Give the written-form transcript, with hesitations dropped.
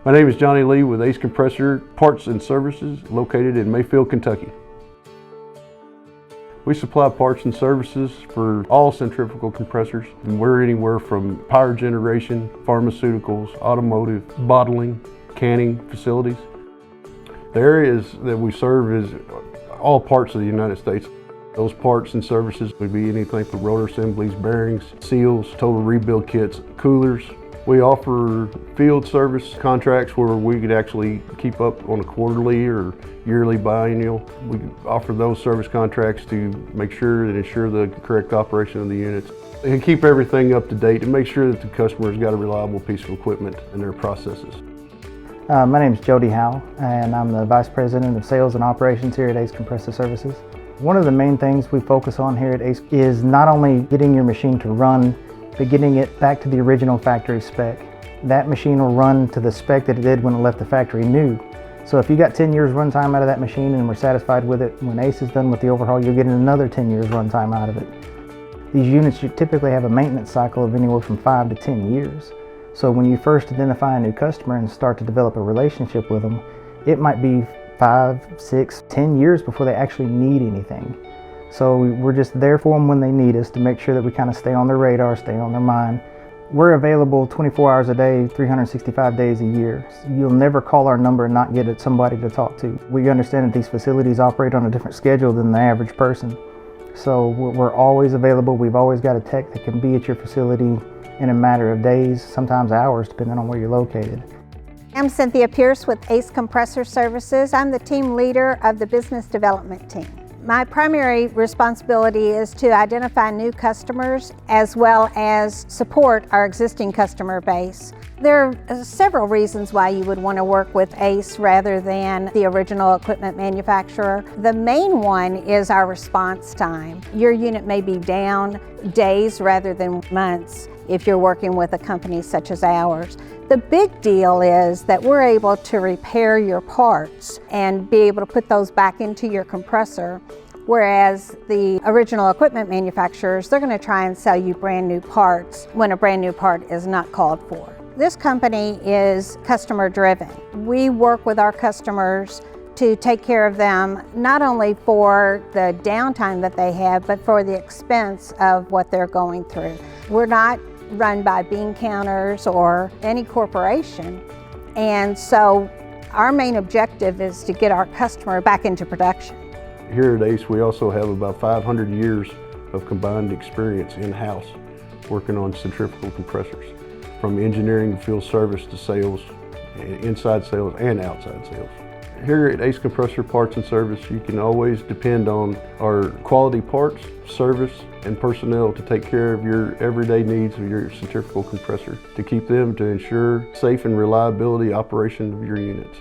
My name is Johnny Lee with Ace Compressor Parts and Services located in Mayfield, Kentucky. We supply parts and services for all centrifugal compressors, and we're anywhere from power generation, pharmaceuticals, automotive, bottling, canning facilities. The areas that we serve is all parts of the United States. Those parts and services would be anything from rotor assemblies, bearings, seals, total rebuild kits, coolers. We offer field service contracts where we could actually keep up on a quarterly or yearly biennial. We offer those service contracts to make sure and ensure the correct operation of the units and keep everything up to date and make sure that the customer's got a reliable piece of equipment in their processes. My name is Jody Howell, and I'm the Vice President of Sales and Operations here at Ace Compressor Services. One of the main things we focus on here at Ace is not only getting your machine to run, but getting it back to the original factory spec. That machine will run to the spec that it did when it left the factory new. So if you got 10 years runtime out of that machine and we're satisfied with it, when Ace is done with the overhaul, you'll get another 10 years runtime out of it. These units typically have a maintenance cycle of anywhere from 5 to 10 years. So when you first identify a new customer and start to develop a relationship with them, it might be 5, 6, 10 years before they actually need anything. So we're just there for them when they need us to make sure that we kind of stay on their radar, stay on their mind. We're available 24 hours a day, 365 days a year. You'll never call our number and not get somebody to talk to. We understand that these facilities operate on a different schedule than the average person. So we're always available. We've always got a tech that can be at your facility in a matter of days, sometimes hours, depending on where you're located. I'm Cynthia Pierce with Ace Compressor Services. I'm the team leader of the business development team. My primary responsibility is to identify new customers as well as support our existing customer base. There are several reasons why you would want to work with Ace rather than the original equipment manufacturer. The main one is our response time. Your unit may be down days rather than months if you're working with a company such as ours. The big deal is that we're able to repair your parts and be able to put those back into your compressor, whereas the original equipment manufacturers, they're going to try and sell you brand new parts when a brand new part is not called for. This company is customer driven. We work with our customers to take care of them not only for the downtime that they have, but for the expense of what they're going through. We're not run by bean counters or any corporation, and so our main objective is to get our customer back into production. Here at Ace, we also have about 500 years of combined experience in-house working on centrifugal compressors, from engineering, field service to sales, inside sales and outside sales. Here at Ace Compressor Parts and Service, you can always depend on our quality parts, service, and personnel to take care of your everyday needs of your centrifugal compressor, to keep them to ensure safe and reliability operation of your units.